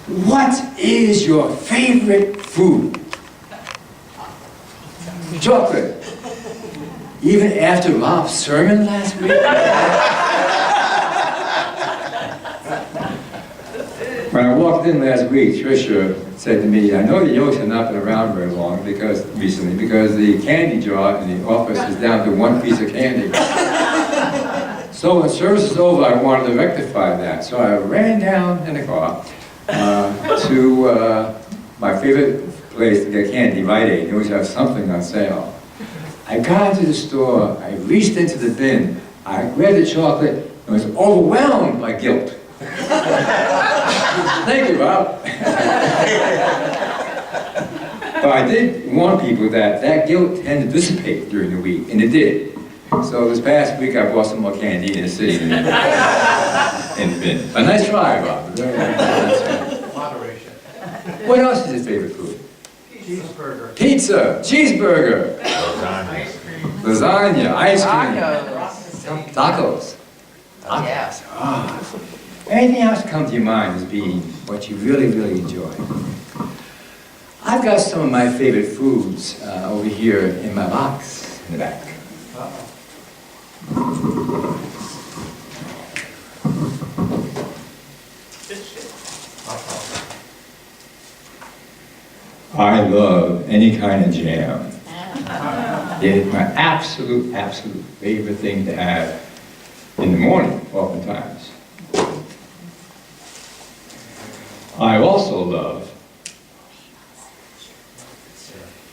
What is your favorite food? Chocolate. Even after Rob's sermon last week? When I walked in last week, Tricia said to me, I know the Yost have not been around very long recently because the candy jar in the office is down to one piece of candy. So when service is over, I wanted to rectify that. So I ran down in the car to my favorite place to get candy, Rite Aid. They always have something on sale. I got into the store, I reached into the bin, I grabbed the chocolate, and was overwhelmed by guilt. Thank you, Bob. But I did warn people that that guilt tended to dissipate during the week, and it did. So this past week I bought some more candy and it's sitting in the bin. A nice try, Bob. Moderation. What else is his favorite food? Cheeseburger. Pizza, cheeseburger, lasagna, ice cream, tacos. Yes. Ah. Anything else come to your mind as being what you really, really enjoy? I've got some of my favorite foods over here in my box in the back. I love any kind of jam. It's my absolute favorite thing to have in the morning, oftentimes. I also love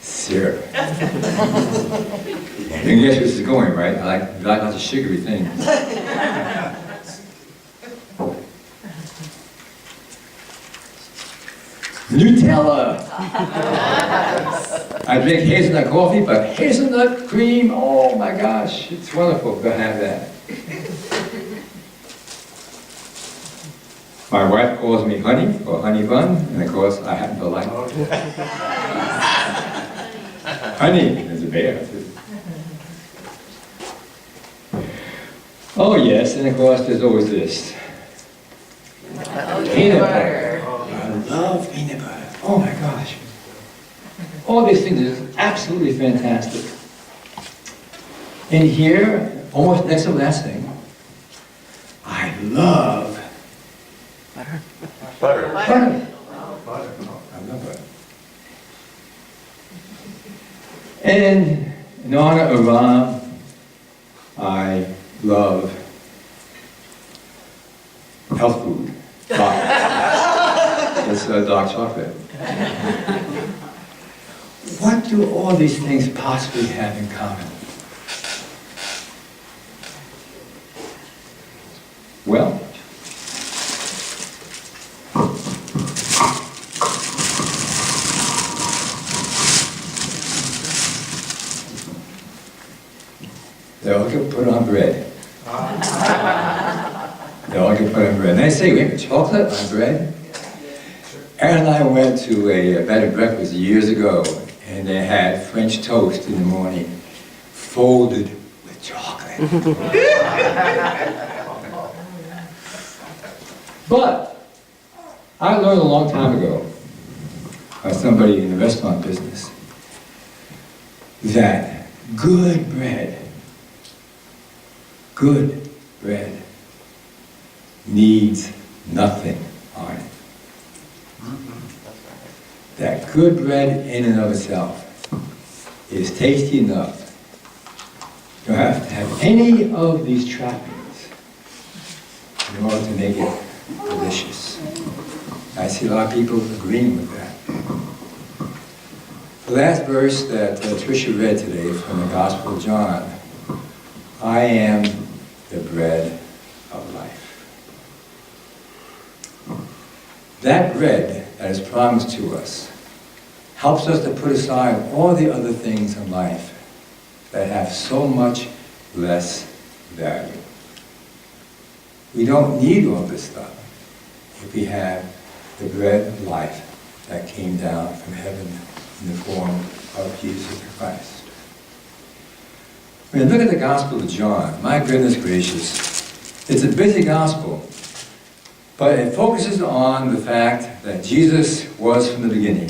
syrup. You can guess where this is going, right? I like lots of sugary things. Nutella! I drink hazelnut coffee, but hazelnut cream, oh my gosh, it's wonderful to have that. My wife calls me honey, or honey bun, and of course I happen to like it. Honey is a bear, too. Oh yes, and of course there's always this. Peanut butter. I love peanut butter. Oh my gosh. All these things are absolutely fantastic. And here, almost next to last thing, I love butter. Butter. I love butter. And in honor of Ram, I love health food. It's dark chocolate. What do all these things possibly have in common? Well, they all get put on bread. They all get put on bread. And they say, we have chocolate on bread? Aaron and I went to a bed and breakfast years ago, and they had French toast in the morning, folded with chocolate. But I learned a long time ago by somebody in the restaurant business that good bread needs nothing on it. That good bread in and of itself is tasty enough. You don't have to have any of these trappings in order to make it delicious. I see a lot of people agreeing with that. The last verse that Tricia read today from the Gospel of John, I am the bread of life. That bread that is promised to us helps us to put aside all the other things in life that have so much less value. We don't need all this stuff if we have the bread of life that came down from heaven in the form of Jesus Christ. When you look at the Gospel of John, my goodness gracious, it's a busy gospel, But it focuses on the fact that Jesus was from the beginning.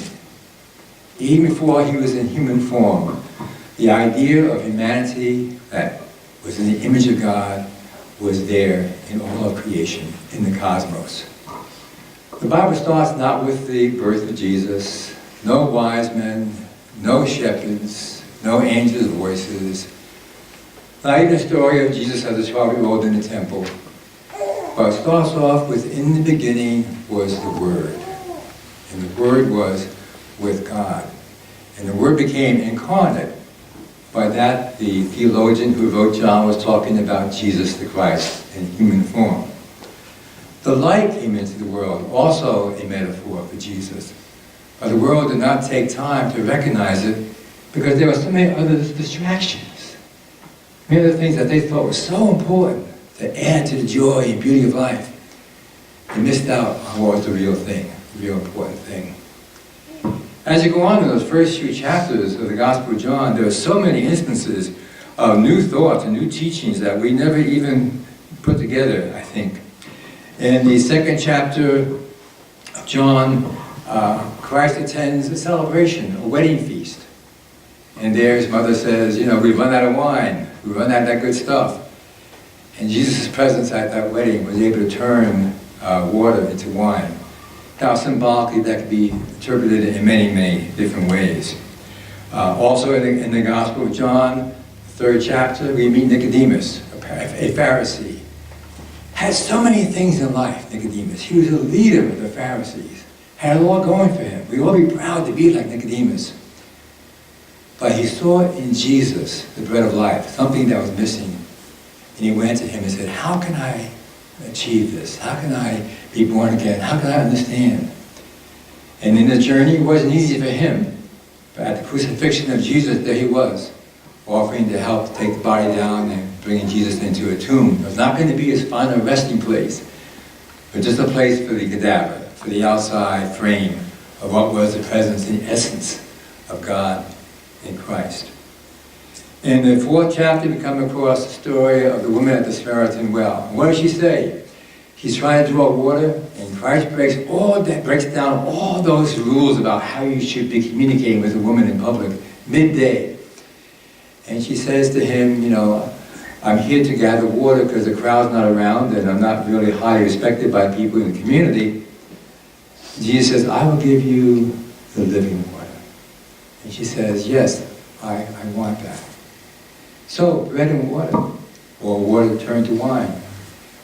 Even before he was in human form, the idea of humanity that was in the image of God was there in all of creation, in the cosmos. The Bible starts not with the birth of Jesus, no wise men, no shepherds, no angels' voices, not even a story of Jesus as a 12-year-old in the temple. But it starts off with, in the beginning was the Word. And the Word was with God. And the Word became incarnate. By that, the theologian who wrote John was talking about Jesus the Christ in human form. The light came into the world, also a metaphor for Jesus. But the world did not take time to recognize it because there were so many other distractions. Many other things that they thought were so important to add to the joy and beauty of life. They missed out on what was the real thing, the real important thing. As you go on in those first few chapters of the Gospel of John, there are so many instances of new thoughts and new teachings that we never even put together, I think. In the second chapter of John, Christ attends a celebration, a wedding feast. And there his mother says, you know, we've run out of wine, we've run out of that good stuff. And Jesus' presence at that wedding was able to turn water into wine. Now, symbolically, that could be interpreted in many, many different ways. Also in the Gospel of John, third chapter, we meet Nicodemus, a Pharisee. Had so many things in life, Nicodemus. He was a leader of the Pharisees. Had it all going for him. We'd all be proud to be like Nicodemus. But he saw in Jesus the bread of life, something that was missing. And he went to him and said, how can I achieve this? How can I be born again? How can I understand? And in the journey, it wasn't easy for him. But at the crucifixion of Jesus, there he was, offering to help take the body down and bringing Jesus into a tomb. It was not going to be his final resting place, but just a place for the cadaver, for the outside frame of what was the presence and essence of God in Christ. In the fourth chapter, we come across the story of the woman at the Samaritan well. And what does she say? She's trying to draw water, and Christ breaks down all those rules about how you should be communicating with a woman in public, midday. And she says to him, you know, I'm here to gather water because the crowd's not around, and I'm not really highly respected by people in the community. Jesus says, I will give you the living water. And she says, yes, I want that. So, bread and water, or water turned to wine.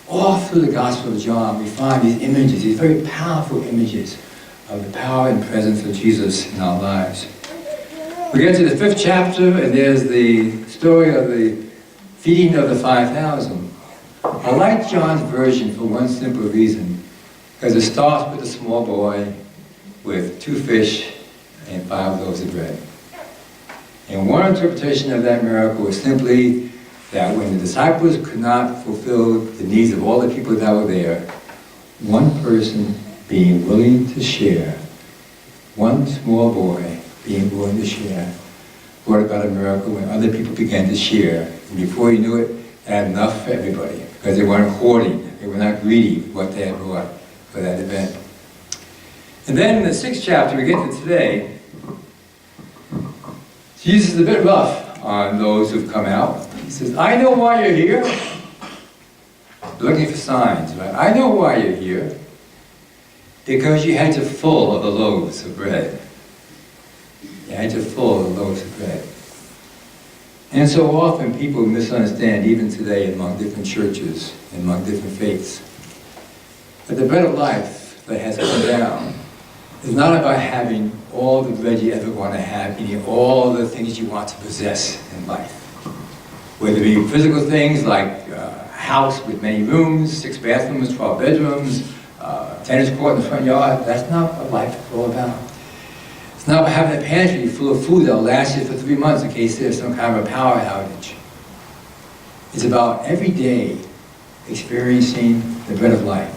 All through the Gospel of John, we find these images, these very powerful images of the power and presence of Jesus in our lives. We get to the fifth chapter, and there's the story of the feeding of the 5,000. I like John's version for one simple reason, because it starts with a small boy with 2 fish and 5 loaves of bread. And one interpretation of that miracle is simply that when the disciples could not fulfill the needs of all the people that were there, one person being willing to share, one small boy being willing to share, brought about a miracle when other people began to share. And before you knew it, they had enough for everybody, because they weren't hoarding, they were not greedy with what they had brought for that event. And then in the 6th chapter, we get to today, Jesus is a bit rough on those who've come out. He says, I know why you're here. Looking for signs, right? I know why you're here. Because you had your full of the loaves of bread. You had your full of the loaves of bread. And so often people misunderstand, even today among different churches, and among different faiths, that the bread of life that has come down is not about having all the bread you ever want to have, eating all the things you want to possess in life. Whether it be physical things like a house with many rooms, 6 bathrooms, 12 bedrooms, tennis court in the front yard, that's not what life is all about. It's not about having a pantry full of food that will last you for 3 months in case there's some kind of a power outage. It's about every day experiencing the bread of life.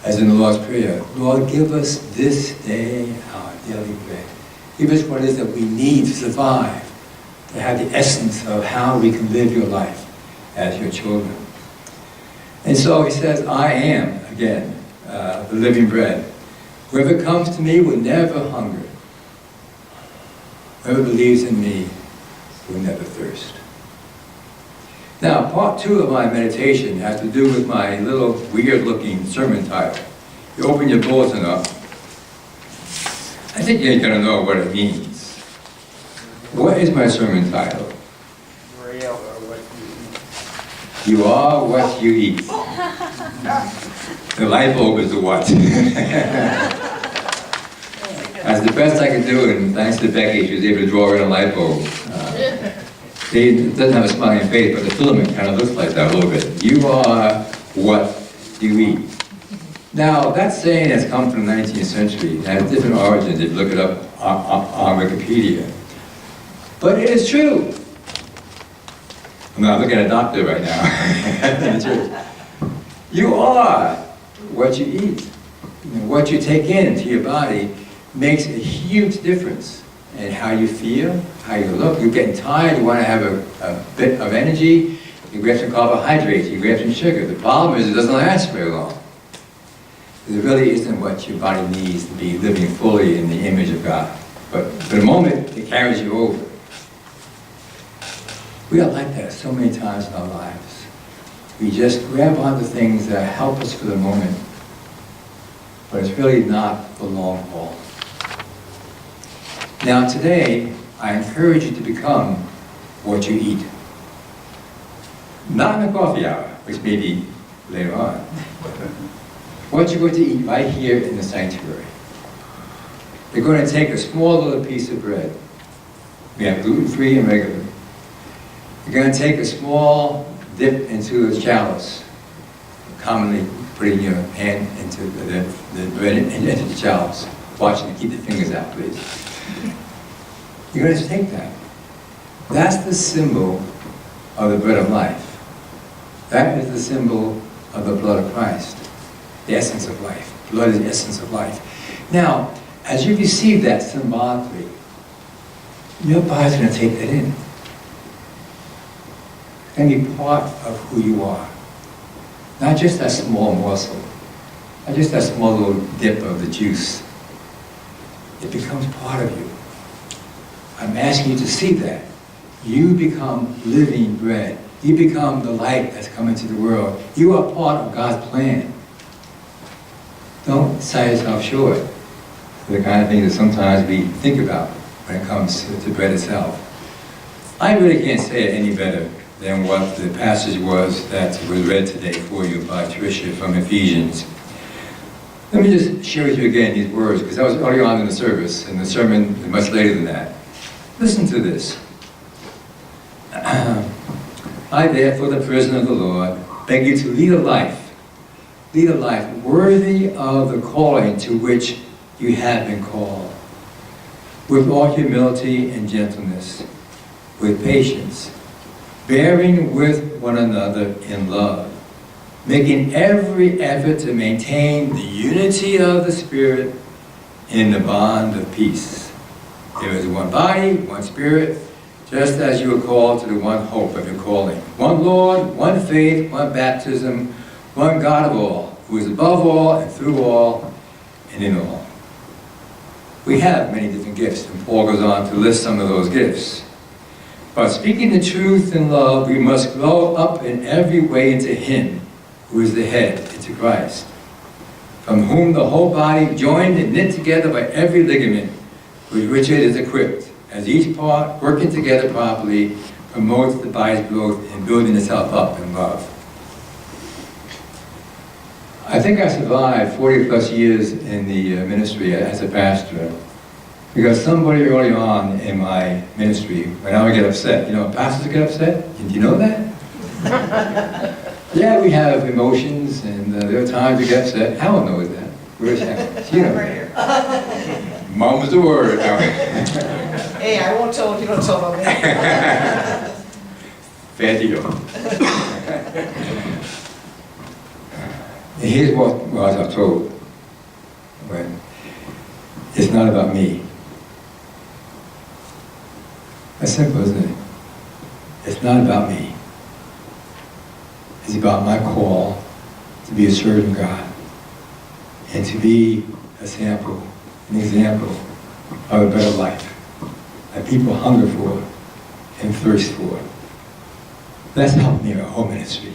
As in the Lord's Prayer, Lord, give us this day our daily bread. Give us what it is that we need to survive, to have the essence of how we can live your life as your children. And so he says, I am, again, the living bread. Whoever comes to me will never hunger. Whoever believes in me will never thirst. Now, part 2 of my meditation has to do with my little weird-looking sermon title. You open your bulletin up. I think you're going to know what it means. What is my sermon title? You are what you eat. The light bulb is the what. That's the best I could do, and thanks to Becky, she was able to draw in a light bulb. It doesn't have a smiling face, but the filament kind of looks like that a little bit. You are what you eat. Now, that saying has come from the 19th century. It has different origins if you look it up on Wikipedia. But it is true. I'm not looking at a doctor right now. It's true. You are what you eat. What you take into your body makes a huge difference in how you feel, how you look. You're getting tired, you want to have a bit of energy, you grab some carbohydrates, you grab some sugar. The problem is it doesn't last very long. It really isn't what your body needs to be living fully in the image of God. But for the moment, it carries you over. We are like that so many times in our lives. We just grab onto things that help us for the moment, but it's really not the long haul. Now today, I encourage you to become what you eat. Not in the coffee hour, which may be later on. What you're going to eat right here in the sanctuary. You're going to take a small little piece of bread. We have gluten-free and regular. You're going to take a small dip into a chalice. Commonly putting your hand into the bread into the chalice. Watching to keep the fingers out, please. You're going to take that. That's the symbol of the bread of life. That is the symbol of the blood of Christ. The essence of life. Blood is the essence of life. Now, as you receive that symbolically, your body's going to take that in. It's going to be part of who you are. Not just that small morsel. Not just that small little dip of the juice. It becomes part of you. I'm asking you to see that. You become living bread. You become the light that's come into the world. You are part of God's plan. Don't sell yourself short for the kind of things that sometimes we think about when it comes to bread itself. I really can't say it any better than what the passage was that was read today for you by Tricia from Ephesians. Let me just share with you again these words, because that was early on in the service, and the sermon is much later than that. Listen to this. I, therefore, the prisoner of the Lord, beg you to lead a life worthy of the calling to which you have been called, with all humility and gentleness, with patience, bearing with one another in love, making every effort to maintain the unity of the Spirit in the bond of peace. There is one body, one Spirit, just as you are called to the one hope of your calling. One Lord, one faith, one baptism, one God of all, who is above all and through all and in all. We have many different gifts, and Paul goes on to list some of those gifts. But speaking the truth in love, we must grow up in every way into Him who is the head, into Christ, from whom the whole body, joined and knit together by every ligament with which it is equipped, as each part, working together properly, promotes the body's growth and building itself up in love. I think I survived 40 plus years in the ministry as a pastor because somebody early on in my ministry, when I would get upset, pastors get upset? Did you know that? Yeah, we have emotions, and there are times we get upset. Helen knows that. Where's Helen? She knows that. Mom's the word. Hey, I won't tell you don't tell on me. Fair deal. And here's what I was told. When it's not about me. That's simple, isn't it? It's not about me. It's about my call to be a servant of God. and to be a sample, an example of a better life that people hunger for and thirst for. Let's help me in our home ministry.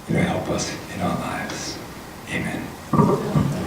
Help us in our lives. Amen.